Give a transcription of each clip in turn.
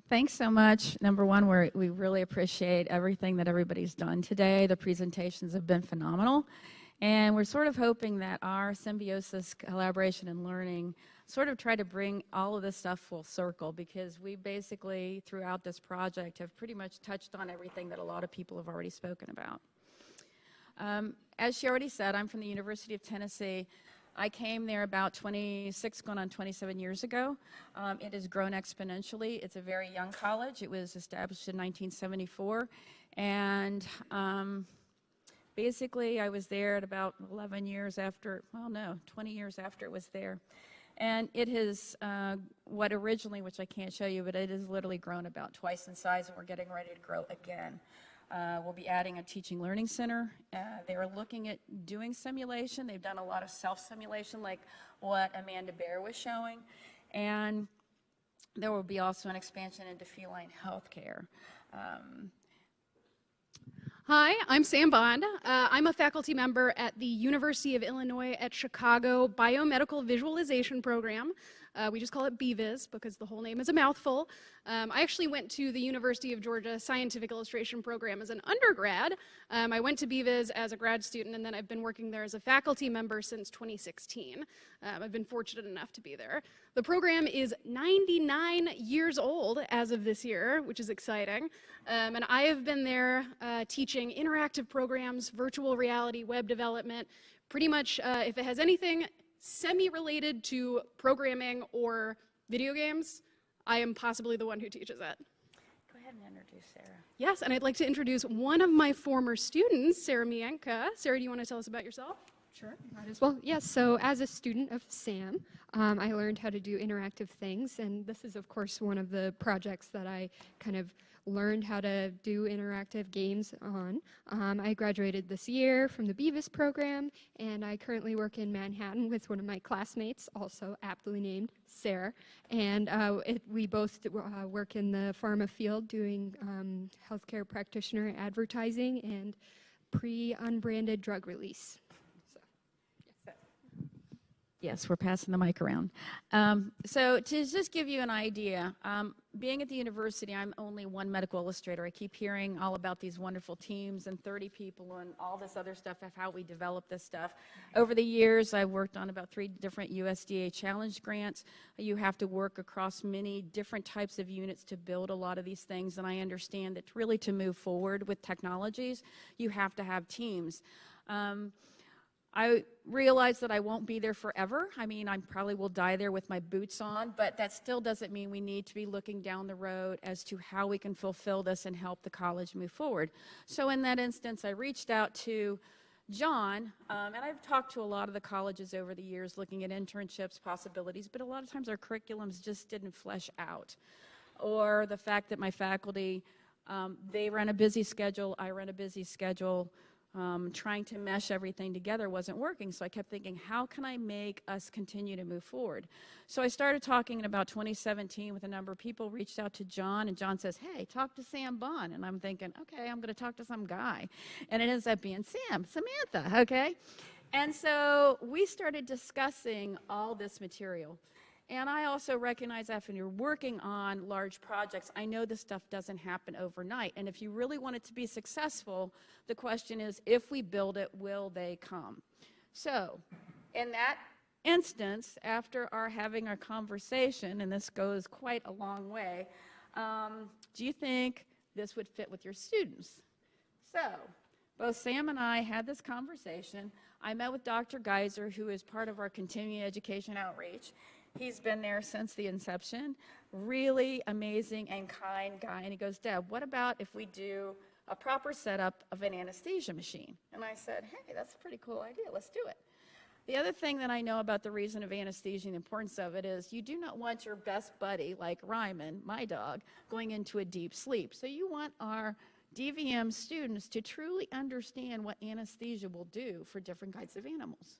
Thanks so much. Number one, we really appreciate everything that everybody's done today. The presentations have been phenomenal. And we're sort of hoping that our symbiosis collaboration and learning sort of try to bring all of this stuff full circle, because we basically, throughout this project, have pretty much touched on everything that a lot of people have already spoken about. As she already said, I'm from the University of Tennessee. I came there about 26, going on 27 years ago. It has grown exponentially. It's a very young college. It was established in 1974. And basically, I was there at about 11 years after, well, no, 20 years after it was there. And it has, what originally, which I can't show you, but it has literally grown about twice in size, and we're getting ready to grow again. We'll be adding a teaching learning center. They're looking at doing simulation. They've done a lot of self-simulation, like what Amanda Bear was showing. And there will be also an expansion into feline healthcare. Hi, I'm Sam Bond. I'm a faculty member at the University of Illinois at Chicago Biomedical Visualization Program. We just call it BVIS because the whole name is a mouthful. I actually went to the University of Georgia Scientific Illustration Program as an undergrad. I went to BVIS as a grad student, and then I've been working there as a faculty member since 2016. I've been fortunate enough to be there. The program is 99 years old as of this year, which is exciting. And I have been there teaching interactive programs, virtual reality, web development, pretty much if it has anything semi-related to programming or video games, I am possibly the one who teaches it. Go ahead and introduce Sarah. Yes, and I'd like to introduce one of my former students, Sarah Mientka. Sarah, do you want to tell us about yourself? Sure, might as well. Yes, so as a student of SAM, I learned how to do interactive things, and this is, of course, one of the projects that I kind of learned how to do interactive games on. I graduated this year from the BVIS program, and I currently work in Manhattan with one of my classmates, also aptly named Sarah, and we both work in the pharma field doing healthcare practitioner advertising and pre-unbranded drug release. Yes, we're passing the mic around. So to just give you an idea, being at the university, I'm only one medical illustrator. I keep hearing all about these wonderful teams and 30 people and all this other stuff of how we develop this stuff. Over the years, I've worked on about 3 different USDA challenge grants. You have to work across many different types of units to build a lot of these things, and I understand that really to move forward with technologies, you have to have teams. I realize that I won't be there forever. I mean, I probably will die there with my boots on, but that still doesn't mean we need to be looking down the road as to how we can fulfill this and help the college move forward. So in that instance, I reached out to John, and I've talked to a lot of the colleges over the years looking at internships, possibilities, but a lot of times our curriculums just didn't flesh out. Or the fact that my faculty, they run a busy schedule, I run a busy schedule. Trying to mesh everything together wasn't working, so I kept thinking, how can I make us continue to move forward? So I started talking in about 2017 with a number of people, reached out to John, and John says, hey, talk to Sam Bond. And I'm thinking, okay, I'm going to talk to some guy. And it ends up being Samantha, okay? And so we started discussing all this material. And I also recognize that when you're working on large projects, I know this stuff doesn't happen overnight. And if you really want it to be successful, the question is, if we build it, will they come? So in that instance, after having our conversation, and this goes quite a long way, do you think this would fit with your students? So both Sam and I had this conversation. I met with Dr. Geiser, who is part of our continuing education outreach. He's been there since the inception. Really amazing and kind guy. And he goes, Deb, what about if we do a proper setup of an anesthesia machine? And I said, hey, that's a pretty cool idea. Let's do it. The other thing that I know about the reason of anesthesia and the importance of it is you do not want your best buddy, like Ryman, my dog, going into a deep sleep. So you want our DVM students to truly understand what anesthesia will do for different kinds of animals.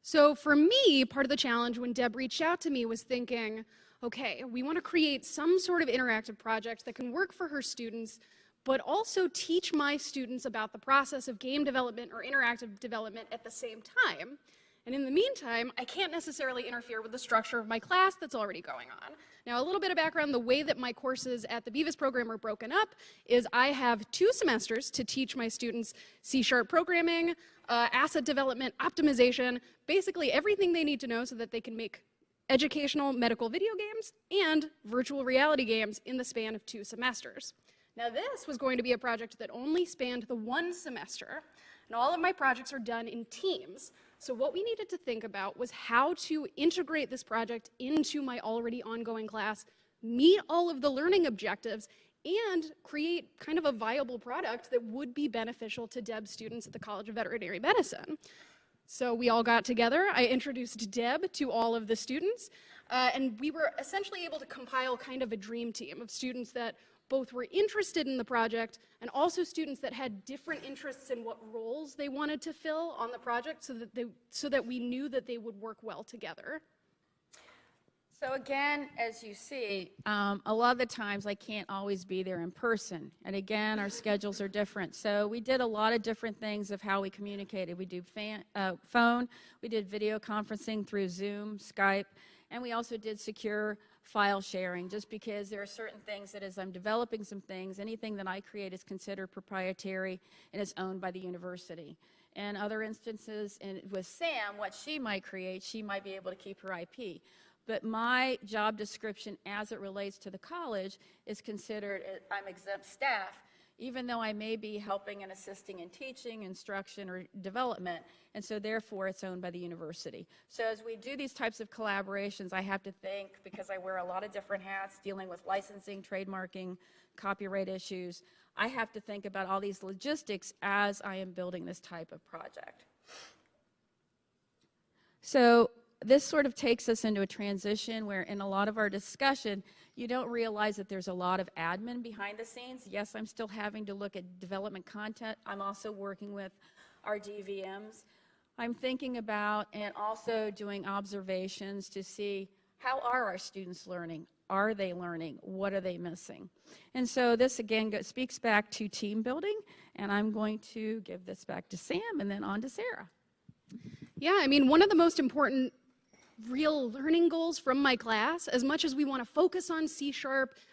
So for me, part of the challenge when Deb reached out to me was thinking, okay, we want to create some sort of interactive project that can work for her students, but also teach my students about the process of game development or interactive development at the same time. And in the meantime, I can't necessarily interfere with the structure of my class that's already going on. Now, a little bit of background, the way that my courses at the BVIS program are broken up is I have 2 semesters to teach my students C# programming, asset development, optimization, basically everything they need to know so that they can make educational medical video games and virtual reality games in the span of 2 semesters. Now, this was going to be a project that only spanned the 1 semester, and all of my projects are done in teams. So what we needed to think about was how to integrate this project into my already ongoing class, meet all of the learning objectives, and create kind of a viable product that would be beneficial to Deb students at the College of Veterinary Medicine. So we all got together, I introduced Deb to all of the students, and we were essentially able to compile kind of a dream team of students that both were interested in the project and also students that had different interests in what roles they wanted to fill on the project so that we knew that they would work well together. So again, as you see, a lot of the times I can't always be there in person. And again, our schedules are different. So we did a lot of different things of how we communicated. We do phone, we did video conferencing through Zoom, Skype, and we also did secure file sharing, just because there are certain things that as I'm developing some things, anything that I create is considered proprietary and is owned by the university. In other instances, and with Sam, what she might create, she might be able to keep her IP. But my job description as it relates to the college is considered, I'm exempt staff, even though I may be helping and assisting in teaching, instruction, or development, and so therefore it's owned by the university. So as we do these types of collaborations, I have to think, because I wear a lot of different hats, dealing with licensing, trademarking, copyright issues, I have to think about all these logistics as I am building this type of project. So this sort of takes us into a transition where in a lot of our discussion, you don't realize that there's a lot of admin behind the scenes. Yes, I'm still having to look at development content. I'm also working with our DVMs. I'm thinking about and also doing observations to see how are our students learning? Are they learning? What are they missing? And so this again speaks back to team building, and I'm going to give this back to Sam and then on to Sarah. Yeah, I mean, one of the most important real learning goals from my class, as much as we want to focus on C#,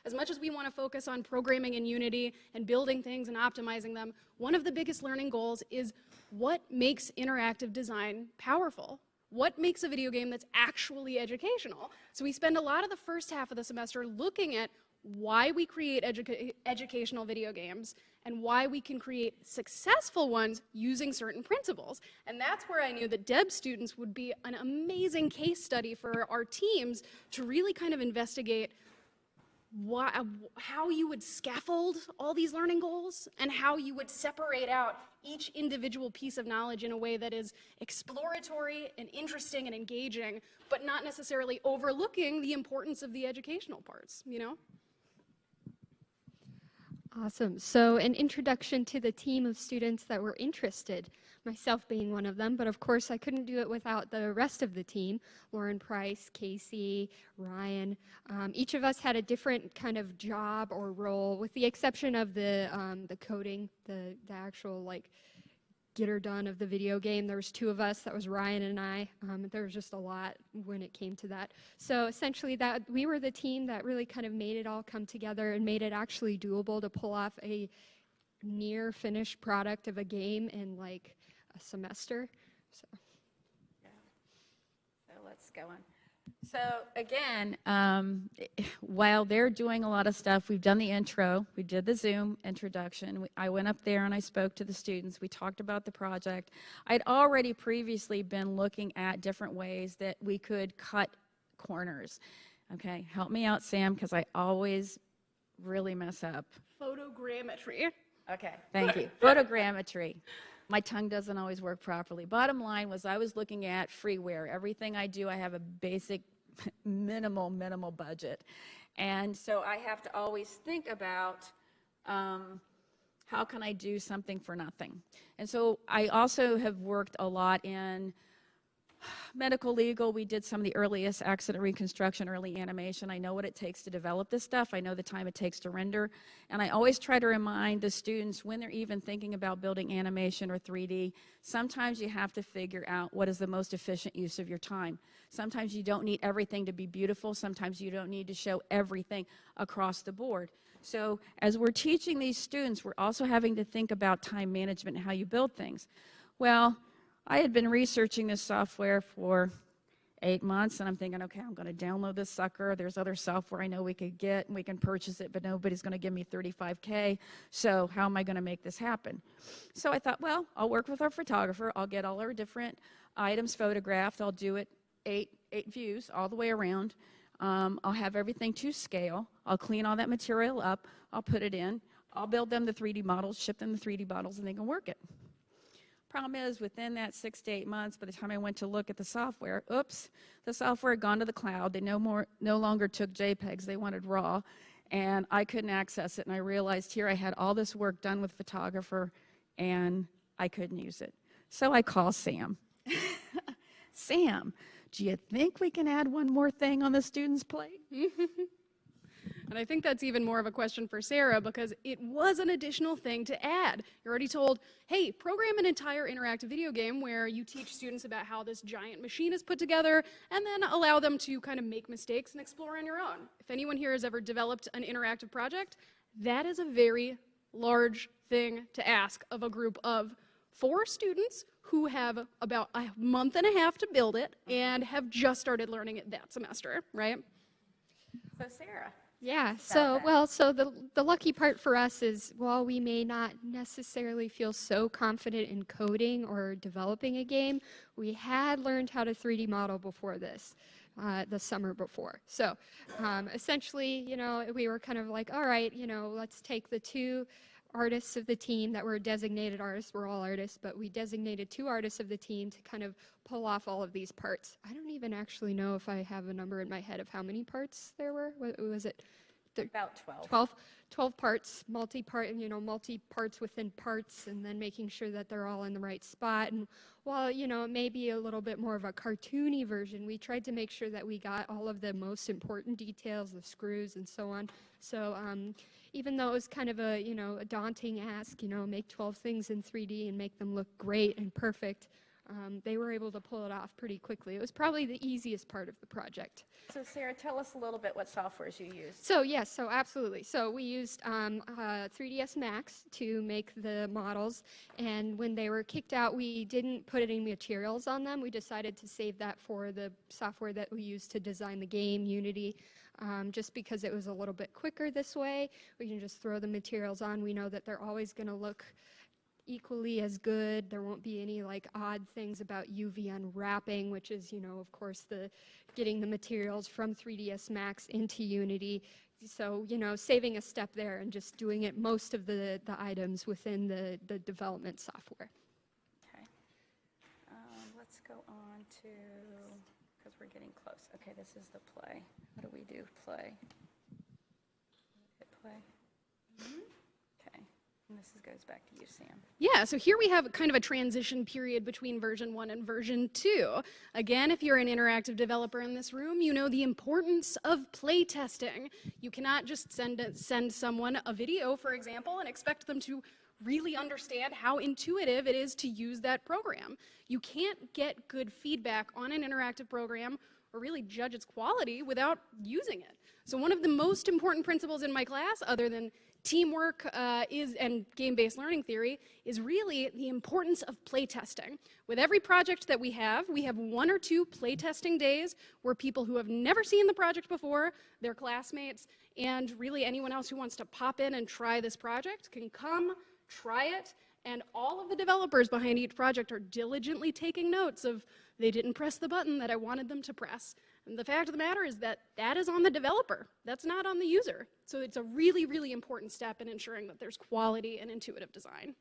as much as we want to focus on programming in Unity and building things and optimizing them, one of the biggest learning goals is what makes interactive design powerful? What makes a video game that's actually educational? So we spend a lot of the first half of the semester looking at why we create educational video games and why we can create successful ones using certain principles. And that's where I knew that Deb students would be an amazing case study for our teams to really kind of investigate how you would scaffold all these learning goals and how you would separate out each individual piece of knowledge in a way that is exploratory and interesting and engaging, but not necessarily overlooking the importance of the educational parts, you know? Awesome. So an introduction to the team of students that were interested, myself being one of them, but of course I couldn't do it without the rest of the team, Lauren Price, Casey, Ryan. Each of us had a different kind of job or role, with the exception of the coding, the actual like get her done of the video game. There was 2 of us, that was Ryan and I. There was just a lot when it came to that. So essentially that we were the team that really kind of made it all come together and made it actually doable to pull off a near finished product of a game in like a semester. So, yeah. So let's go on. So again, while they're doing a lot of stuff, we've done the intro, we did the Zoom introduction, I went up there and I spoke to the students, we talked about the project. I'd already previously been looking at different ways that we could cut corners. Okay, help me out, Sam, because I always really mess up. Photogrammetry. Okay, thank you. Photogrammetry. My tongue doesn't always work properly. Bottom line was I was looking at freeware. Everything I do, I have a basic minimal budget. And so I have to always think about how can I do something for nothing. And so I also have worked a lot in Medical legal, we did some of the earliest accident reconstruction, early animation. I know what it takes to develop this stuff. I know the time it takes to render. And I always try to remind the students when they're even thinking about building animation or 3D, sometimes you have to figure out what is the most efficient use of your time. Sometimes you don't need everything to be beautiful. Sometimes you don't need to show everything across the board. So as we're teaching these students, we're also having to think about time management and how you build things. Well, I had been researching this software for 8 months, and I'm thinking, okay, I'm going to download this sucker. There's other software I know we could get, and we can purchase it, but nobody's going to give me $35K, so how am I going to make this happen? So I thought, well, I'll work with our photographer. I'll get all our different items photographed. I'll do it eight views all the way around. I'll have everything to scale. I'll clean all that material up. I'll put it in. I'll build them the 3D models, ship them the 3D models, and they can work it. Problem is, within that 6 to 8 months, by the time I went to look at the software, oops, the software had gone to the cloud. They no longer took JPEGs. They wanted RAW, and I couldn't access it. And I realized here I had all this work done with photographer, and I couldn't use it. So I call Sam. Sam, do you think we can add one more thing on the student's plate? And I think that's even more of a question for Sarah, because it was an additional thing to add. You're already told, hey, program an entire interactive video game where you teach students about how this giant machine is put together, and then allow them to kind of make mistakes and explore on your own. If anyone here has ever developed an interactive project, that is a very large thing to ask of a group of 4 students who have about a month and a half to build it and have just started learning it that semester, right? So Sarah. Yeah, so the lucky part for us is, while we may not necessarily feel so confident in coding or developing a game, we had learned how to 3D model before this, the summer before. So essentially, you know, we were kind of like, all right, you know, let's take the 2 artists of the team that were designated artists. We're all artists, but we designated 2 artists of the team to kind of pull off all of these parts. I don't even actually know if I have a number in my head of how many parts there were. What was it? About 12. 12 parts, multi-parts within parts, and then making sure that they're all in the right spot. And while, you know, it may be a little bit more of a cartoony version, we tried to make sure that we got all of the most important details, the screws and so on. So even though it was kind of a, you know, a daunting ask, you know, make 12 things in 3D and make them look great and perfect, they were able to pull it off pretty quickly. It was probably the easiest part of the project. So Sarah, tell us a little bit what softwares you used. So yes, so absolutely. So we used 3ds Max to make the models, and when they were kicked out, we didn't put any materials on them. We decided to save that for the software that we used to design the game, Unity, just because it was a little bit quicker this way. We can just throw the materials on. We know that they're always going to look equally as good. There won't be any like odd things about UV unwrapping, which is, you know, of course, the getting the materials from 3ds Max into Unity. So, you know, saving a step there and just doing it most of the items within the development software. Okay. Let's go on to, because we're getting close. Okay, this is the play. What do we do? Play. Hit play. Okay. And this goes back to you, Sam. Yeah, so here we have kind of a transition period between version 1 and version 2. Again, if you're an interactive developer in this room, you know the importance of play testing. You cannot just send someone a video, for example, and expect them to really understand how intuitive it is to use that program. You can't get good feedback on an interactive program or really judge its quality without using it. So one of the most important principles in my class, other than teamwork and game-based learning theory, is really the importance of playtesting. With every project that we have 1 or 2 playtesting days where people who have never seen the project before, their classmates, and really anyone else who wants to pop in and try this project can come, try it, and all of the developers behind each project are diligently taking notes of, they didn't press the button that I wanted them to press. And the fact of the matter is that that is on the developer. That's not on the user. So it's a really, really important step in ensuring that there's quality and intuitive design.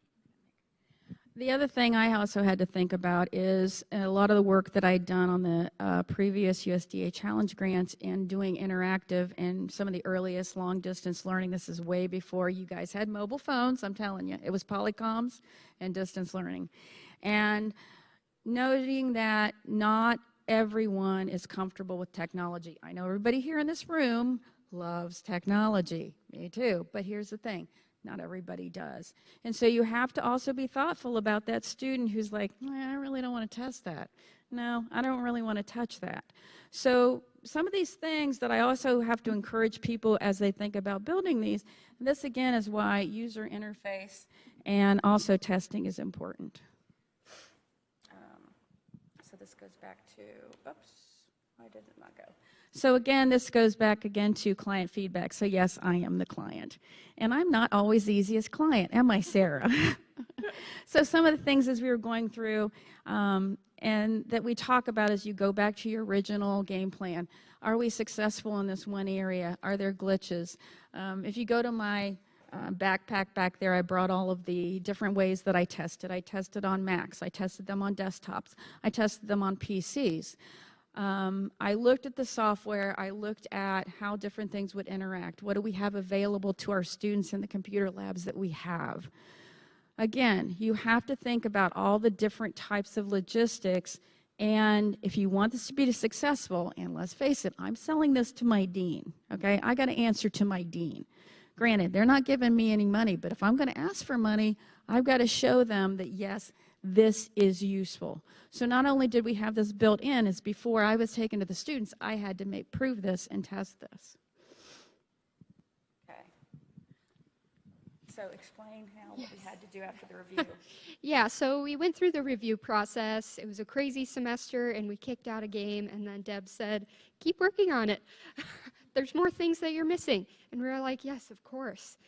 The other thing I also had to think about is a lot of the work that I'd done on the previous USDA challenge grants in doing interactive and some of the earliest long-distance learning. This is way before you guys had mobile phones, I'm telling you. It was Polycoms and distance learning. And noting that not everyone is comfortable with technology. I know everybody here in this room loves technology. Me too. But here's the thing. Not everybody does. And so you have to also be thoughtful about that student who's like, I really don't want to test that. No, I don't really want to touch that. So some of these things that I also have to encourage people as they think about building these, and this again is why user interface and also testing is important. So this goes back to, oops, why did it not go? So again, this goes back again to client feedback. So yes, I am the client. And I'm not always the easiest client, am I, Sarah? So some of the things as we were going through and that we talk about as you go back to your original game plan. Are we successful in this one area? Are there glitches? If you go to my backpack back there, I brought all of the different ways that I tested. I tested on Macs. I tested them on desktops. I tested them on PCs. I looked at the software. I looked at how different things would interact. What do we have available to our students in the computer labs that we have? Again, you have to think about all the different types of logistics, and if you want this to be successful, and let's face it, I'm selling this to my dean, okay? I got to answer to my dean. Granted, they're not giving me any money, but if I'm going to ask for money, I've got to show them that, yes, this is useful. So not only did we have this built in, as before I was taken to the students, I had to prove this and test this. Okay. So explain what we had to do after the review. Yeah, so we went through the review process. It was a crazy semester, and we kicked out a game, and then Deb said, keep working on it. There's more things that you're missing. And we were like, yes, of course.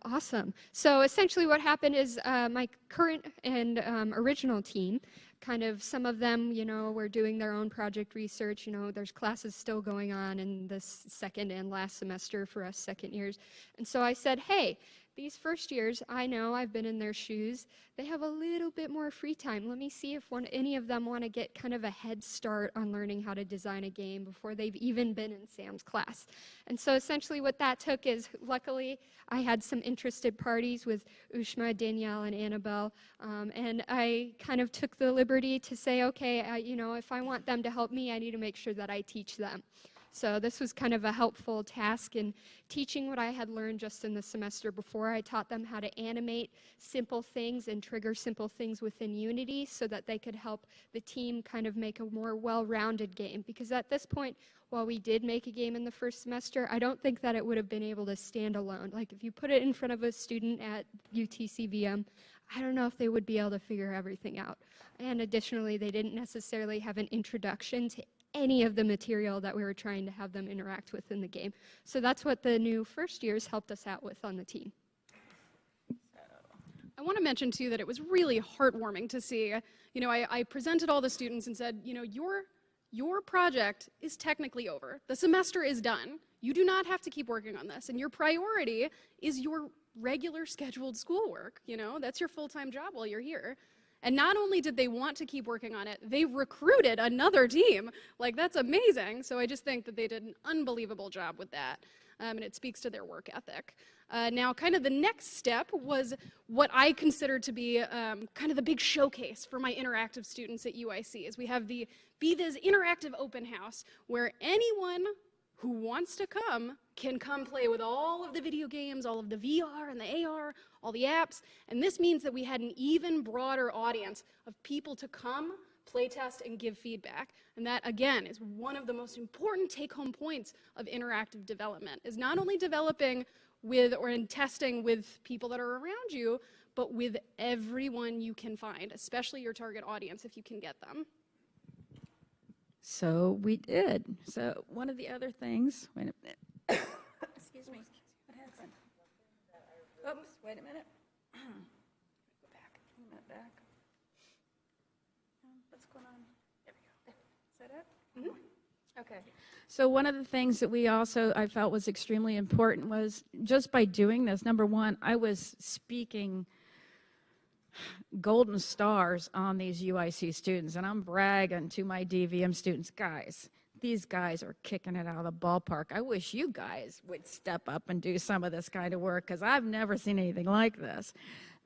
Awesome. So essentially what happened is my current and original team, kind of some of them, were doing their own project research. There's classes still going on in this second and last semester for us second years. And so I said, hey, these first years, I know I've been in their shoes. They have a little bit more free time. Let me see if any of them want to get kind of a head start on learning how to design a game before they've even been in Sam's class. And so essentially what that took is, luckily, I had some interested parties with Ushma, Danielle, and Annabelle, and I kind of took the liberty to say, okay, if I want them to help me, I need to make sure that I teach them. So this was kind of a helpful task in teaching what I had learned just in the semester before. I taught them how to animate simple things and trigger simple things within Unity so that they could help the team kind of make a more well-rounded game. Because at this point, while we did make a game in the first semester, I don't think that it would have been able to stand alone. Like if you put it in front of a student at UTCVM, I don't know if they would be able to figure everything out. And additionally, they didn't necessarily have an introduction to any of the material that we were trying to have them interact with in the game. So that's what the new first years helped us out with on the team. I want to mention too that it was really heartwarming to see, I presented all the students and said, your project is technically over. The semester is done. You do not have to keep working on this, and your priority is your regular scheduled schoolwork. That's your full-time job while you're here. And not only did they want to keep working on it, they recruited another team. Like, that's amazing. So I just think that they did an unbelievable job with that. And it speaks to their work ethic. Now, kind of the next step was what I consider to be kind of the big showcase for my interactive students at UIC, is we have the BVIS Interactive Open House, where anyone who wants to come can come play with all of the video games, all of the VR and the AR, all the apps, and this means that we had an even broader audience of people to come, play test, and give feedback. And that, again, is one of the most important take-home points of interactive development, is not only developing with or in testing with people that are around you, but with everyone you can find, especially your target audience if you can get them. So we did. So one of the other things, wait a minute. Excuse me. What happened? Oops, wait a minute. Go back. A minute back. What's going on? There we go. Is that it? Mm-hmm. Okay. So one of the things that we also, I felt was extremely important was just by doing this, number one, I was speaking golden stars on these UIC students, and I'm bragging to my DVM students, guys, these guys are kicking it out of the ballpark. I wish you guys would step up and do some of this kind of work, because I've never seen anything like this.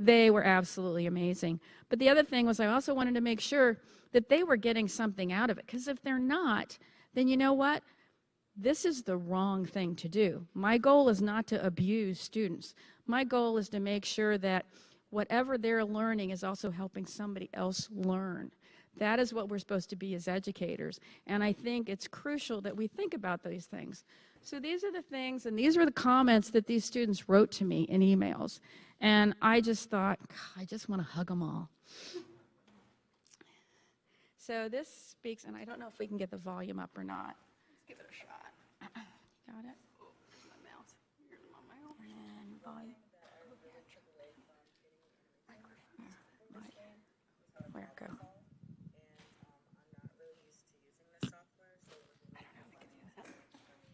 They were absolutely amazing. But the other thing was I also wanted to make sure that they were getting something out of it, because if they're not, then you know what? This is the wrong thing to do. My goal is not to abuse students. My goal is to make sure that whatever they're learning is also helping somebody else learn. That is what we're supposed to be as educators. And I think it's crucial that we think about these things. So these are the things, and these were the comments that these students wrote to me in emails. And I just thought, I just want to hug them all. So this speaks, and I don't know if we can get the volume up or not. Let's give it a shot. Got it? My mouth. And volume. Where it go?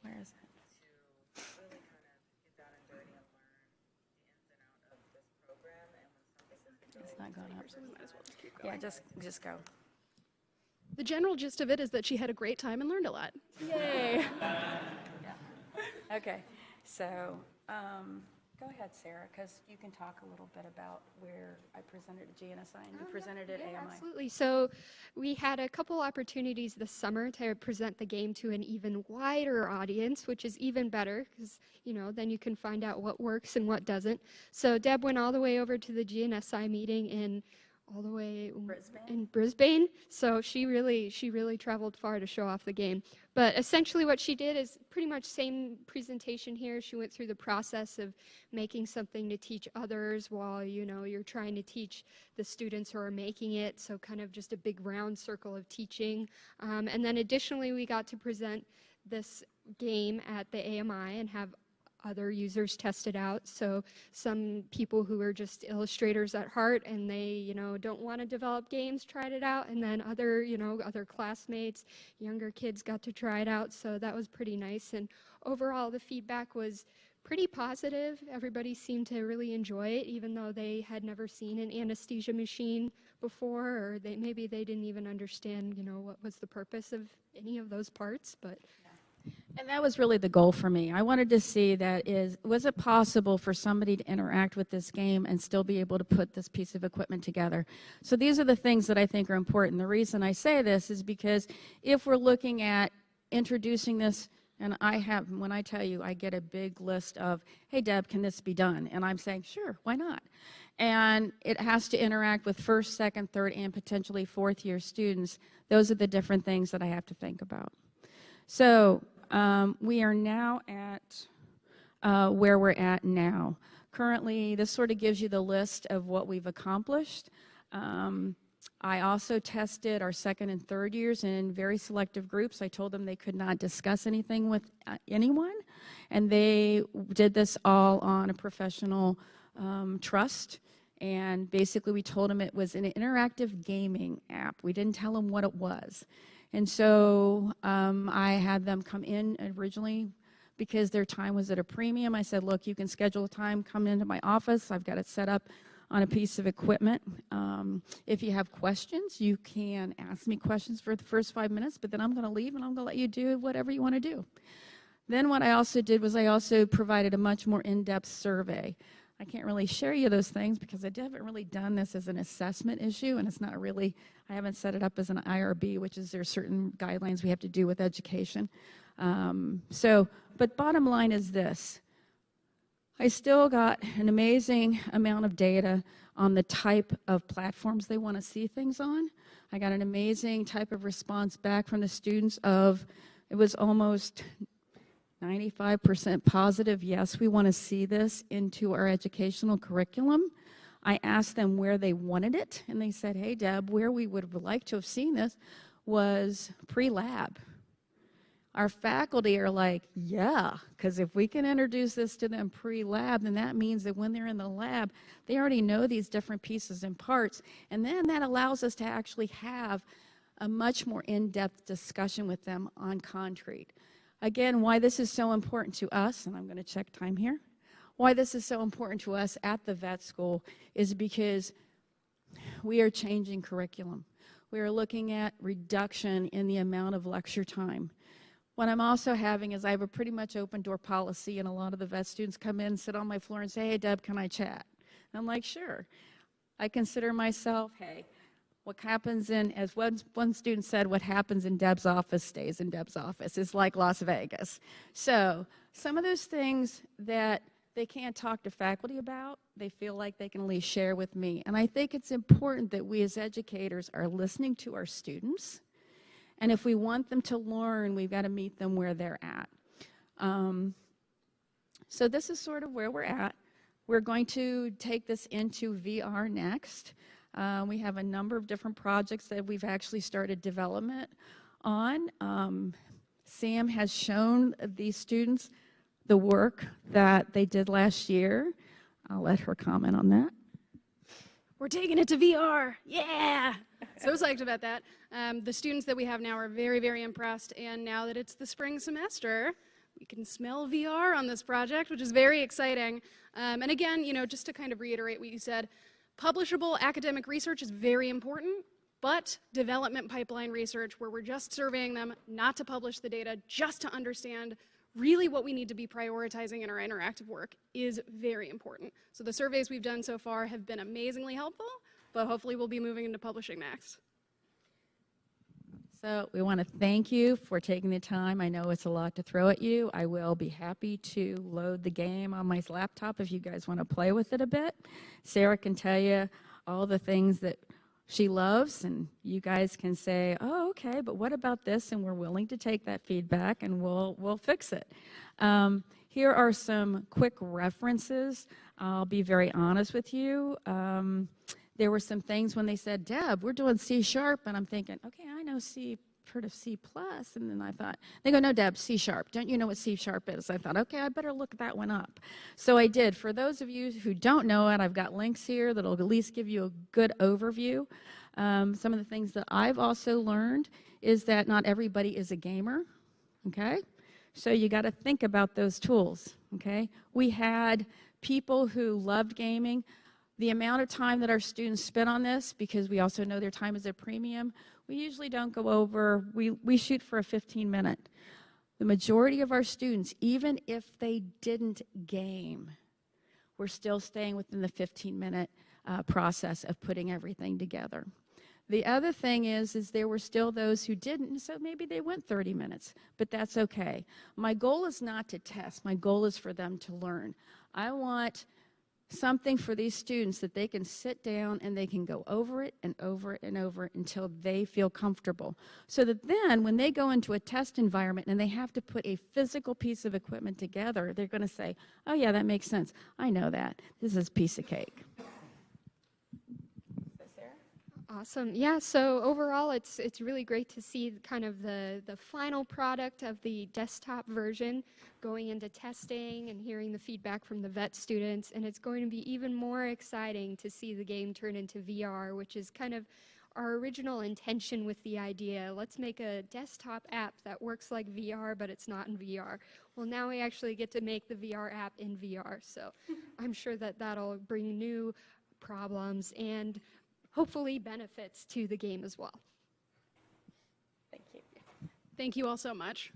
Where is it? It's not going up. So we might as well just keep going. Yeah, just go. The general gist of it is that she had a great time and learned a lot. Yay. Yeah. Okay, so go ahead, Sarah, because you can talk a little bit about where I presented at GNSI and you presented at AMI. Absolutely. So we had a couple opportunities this summer to present the game to an even wider audience, which is even better because, you know, then you can find out what works and what doesn't. So Deb went all the way over to the GNSI meeting in Brisbane. So she really traveled far to show off the game. But essentially what she did is pretty much same presentation here. She went through the process of making something to teach others while, you know, you're trying to teach the students who are making it. So kind of just a big round circle of teaching. And then additionally, we got to present this game at the AMI and have other users test it out. So some people who are just illustrators at heart and they, you know, don't want to develop games tried it out, and then other, you know, other classmates, younger kids got to try it out. So that was pretty nice. And overall, the feedback was pretty positive. Everybody seemed to really enjoy it, even though they had never seen an anesthesia machine before, or maybe they didn't even understand, you know, what was the purpose of any of those parts. But and that was really the goal for me. I wanted to see was it possible for somebody to interact with this game and still be able to put this piece of equipment together? So these are the things that I think are important. The reason I say this is because if we're looking at introducing this, and when I tell you, I get a big list of, hey, Deb, can this be done? And I'm saying, sure, why not? And it has to interact with first, second, third, and potentially fourth year students. Those are the different things that I have to think about. So we are now at where we're at now. Currently, this sort of gives you the list of what we've accomplished. I also tested our second and third years in very selective groups. I told them they could not discuss anything with anyone, and they did this all on a professional trust. And basically, we told them it was an interactive gaming app. We didn't tell them what it was. And so I had them come in originally because their time was at a premium. I said, look, you can schedule a time, come into my office. I've got it set up on a piece of equipment. If you have questions, you can ask me questions for the first 5 minutes, but then I'm going to leave and I'm going to let you do whatever you want to do. Then what I also did was I also provided a much more in-depth survey. I can't really share you those things because I haven't really done this as an assessment issue, and it's not really, I haven't set it up as an IRB, which is there's certain guidelines we have to do with education. But bottom line is this. I still got an amazing amount of data on the type of platforms they want to see things on. I got an amazing type of response back from the students it was almost 95% positive, yes, we want to see this into our educational curriculum. I asked them where they wanted it, and they said, hey, Deb, where we would have liked to have seen this was pre-lab. Our faculty are like, yeah, because if we can introduce this to them pre-lab, then that means that when they're in the lab, they already know these different pieces and parts, and then that allows us to actually have a much more in-depth discussion with them on concrete. Again, why this is so important to us, and I'm going to check time here, why this is so important to us at the vet school is because we are changing curriculum. We are looking at reduction in the amount of lecture time. What I'm also having is I have a pretty much open door policy, and a lot of the vet students come in, sit on my floor, and say, hey, Deb, can I chat? I'm like, sure. I consider myself, hey, what happens in, as one student said, what happens in Deb's office stays in Deb's office. It's like Las Vegas. So some of those things that they can't talk to faculty about, they feel like they can at least share with me. And I think it's important that we as educators are listening to our students. And if we want them to learn, we've got to meet them where they're at. So this is sort of where we're at. We're going to take this into VR next. We have a number of different projects that we've actually started development on. Sam has shown these students the work that they did last year. I'll let her comment on that. We're taking it to VR. Yeah! So psyched about that. The students that we have now are very, very impressed. And now that it's the spring semester, we can smell VR on this project, which is very exciting. And again, you know, just to kind of reiterate what you said, publishable academic research is very important, but development pipeline research, where we're just surveying them, not to publish the data, just to understand really what we need to be prioritizing in our interactive work, is very important. So the surveys we've done so far have been amazingly helpful, but hopefully we'll be moving into publishing next. So we want to thank you for taking the time. I know it's a lot to throw at you. I will be happy to load the game on my laptop if you guys want to play with it a bit. Sarah can tell you all the things that she loves, and you guys can say, oh, okay, but what about this? And we're willing to take that feedback, and we'll fix it. Here are some quick references. I'll be very honest with you. There were some things when they said, Deb, we're doing C#, and I'm thinking, okay, I know C, heard of C+, and then I thought, they go, no, Deb, C#. Don't you know what C# is? I thought, okay, I better look that one up. So I did. For those of you who don't know it, I've got links here that'll at least give you a good overview. Some of the things that I've also learned is that not everybody is a gamer, okay? So you got to think about those tools, okay? We had people who loved gaming. The amount of time that our students spent on this, because we also know their time is a premium, we usually don't go over, we shoot for a 15-minute. The majority of our students, even if they didn't game, were still staying within the 15-minute process of putting everything together. The other thing is there were still those who didn't, so maybe they went 30 minutes, but that's okay. My goal is not to test. My goal is for them to learn. I want something for these students that they can sit down and they can go over it and over it and over it until they feel comfortable. So that then when they go into a test environment and they have to put a physical piece of equipment together, they're going to say, oh yeah, that makes sense. I know that. This is a piece of cake. Awesome. Yeah, so overall it's really great to see kind of the final product of the desktop version going into testing and hearing the feedback from the vet students, and it's going to be even more exciting to see the game turn into VR, which is kind of our original intention with the idea. Let's make a desktop app that works like VR, but it's not in VR. Well, now we actually get to make the VR app in VR, so I'm sure that that'll bring new problems and hopefully benefits to the game as well. Thank you. Thank you all so much.